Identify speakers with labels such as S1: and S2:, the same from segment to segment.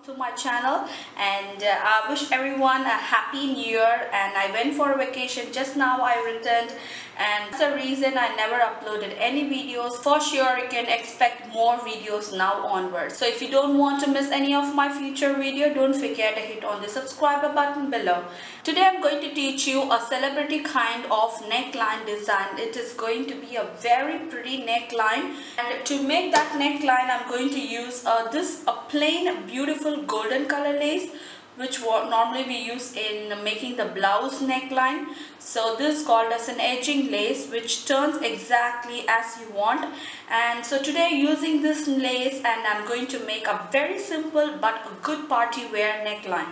S1: to my channel, and I wish everyone a happy new year. And I went for a vacation just now. I returned, and that's the reason I never uploaded any videos. For sure you can expect more videos now onwards. So if you don't want to miss any of my future video, don't forget to hit on the subscribe button below. Today I'm going to teach you a celebrity kind of neckline design. It is going to be a very pretty neckline, and to make that neckline I'm going to use a plain beautiful golden color lace, which normally we use in making the blouse neckline. So this is called as an edging lace, which turns exactly as you want. And so today using this lace, and I'm going to make a very simple but a good party wear neckline.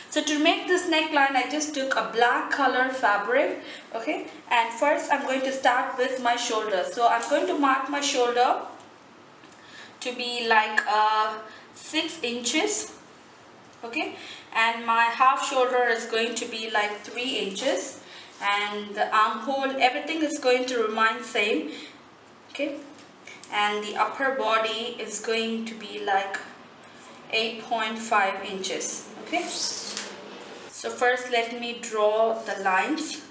S1: So to make this neckline, I just took a black color fabric, okay, and first I'm going to start with my shoulder. So I'm going to mark my shoulder to be like 6 inches, okay, and my half shoulder is going to be like 3 inches, and the armhole, everything is going to remain same, okay, and the upper body is going to be like 8.5 inches, okay. So first let me draw the lines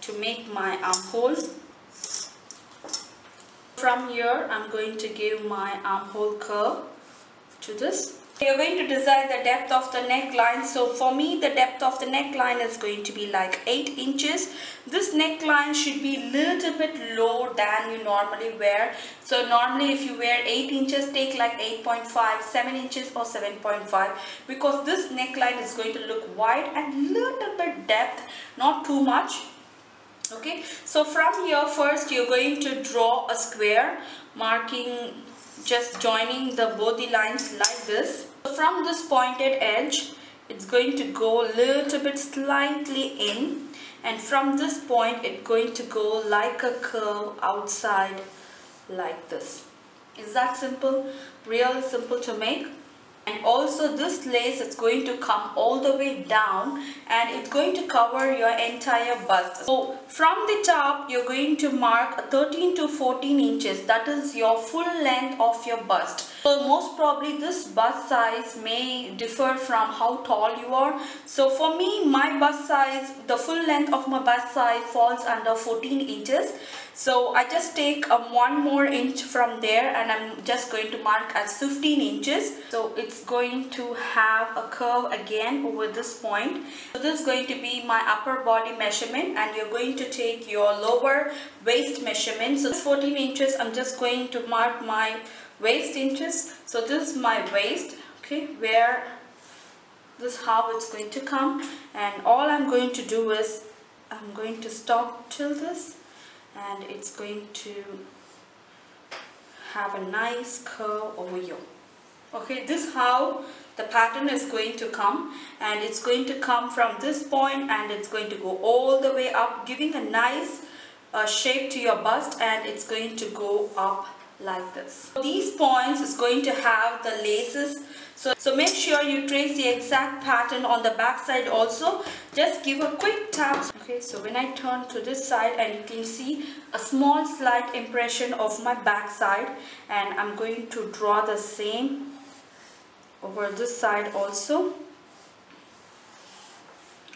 S1: to make my armhole. From here I'm going to give my armhole curve to this. You're going to decide the depth of the neckline. So for me, the depth of the neckline is going to be like 8 inches. This neckline should be a little bit low than you normally wear. So normally if you wear 8 inches, take like 8.5, 7 inches or 7.5, because this neckline is going to look wide and little bit depth, not too much. Okay, so from here first you're going to draw a square, marking, just joining both the lines like this. So from this pointed edge, it's going to go a little bit slightly in, and from this point it's going to go like a curve outside like this. Is that simple? Really simple to make. And also this lace is going to come all the way down, and it's going to cover your entire bust. So from the top you're going to mark 13 to 14 inches. That is your full length of your bust. So most probably this bust size may differ from how tall you are. So for me, my bust size, the full length of my bust size falls under 14 inches. So I just take 1 more inch from there, and I'm just going to mark as 15 inches. So it's going to have a curve again over this point. So this is going to be my upper body measurement, and you're going to take your lower waist measurement. So this 14 inches, I'm just going to mark my waist inches. So this is my waist, okay, where this is how it's going to come, and all I'm going to do is I'm going to stop till this, and it's going to have a nice curve over here. Okay, this is how the pattern is going to come, and it's going to come from this point and it's going to go all the way up, giving a nice shape to your bust, and it's going to go up like this. These points is going to have the laces. So make sure you trace the exact pattern on the back side also. Just give a quick tap. Okay, so when I turn to this side, and you can see a small slight impression of my back side, and I'm going to draw the same over this side also.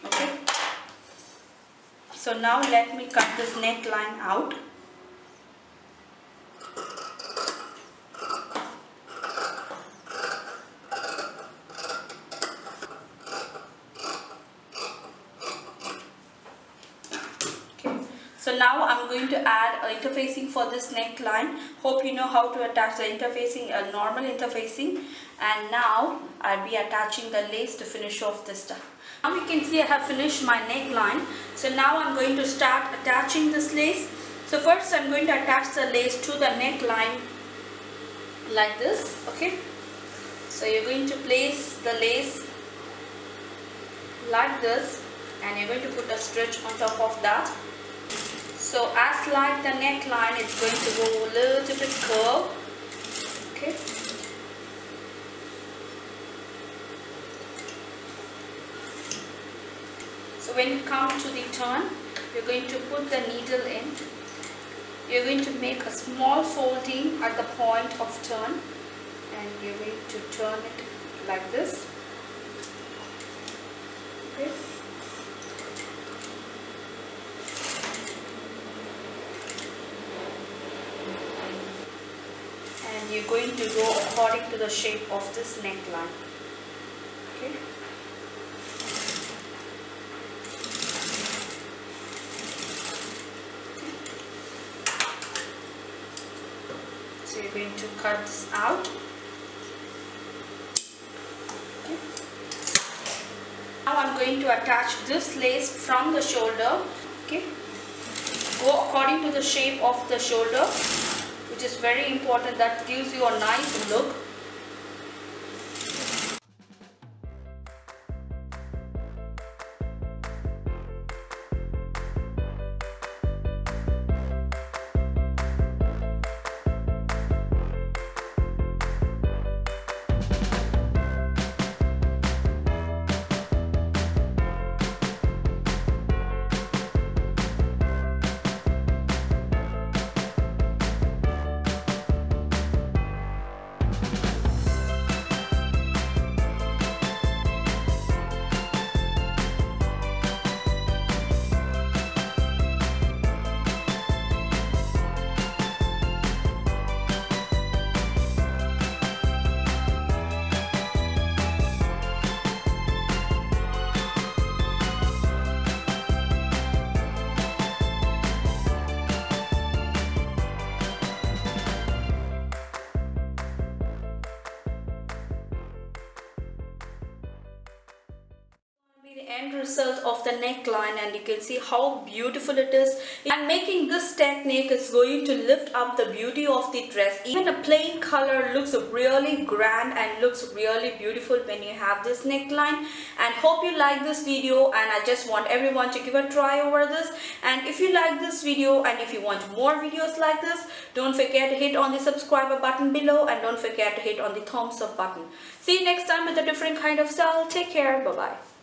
S1: Okay, so now let me cut this neckline out. So now I'm going to add interfacing for this neckline. Hope you know how to attach the interfacing, a normal interfacing. And now I'll be attaching the lace to finish off this stuff. Now you can see I have finished my neckline. So now I'm going to start attaching this lace. So first I'm going to attach the lace to the neckline like this. Okay. So you're going to place the lace like this, and you're going to put a stitch on top of that. So as like the neckline, it's going to go a little bit curved. Okay. So when you come to the turn, you're going to put the needle in. You're going to make a small folding at the point of turn, and you're going to turn it like this. Okay. And you're going to go according to the shape of this neckline. Okay. So you're going to cut this out. Okay. Now I'm going to attach this lace from the shoulder. Okay. Go according to the shape of the shoulder, which is very important. That gives you a nice look. The end result of the neckline, and you can see how beautiful it is. And making this technique is going to lift up the beauty of the dress. Even a plain color looks really grand and looks really beautiful when you have this neckline. And hope you like this video, and I just want everyone to give a try over this. And if you like this video and if you want more videos like this, don't forget to hit on the subscriber button below, and don't forget to hit on the thumbs up button. See you next time with a different kind of style. Take care. Bye bye.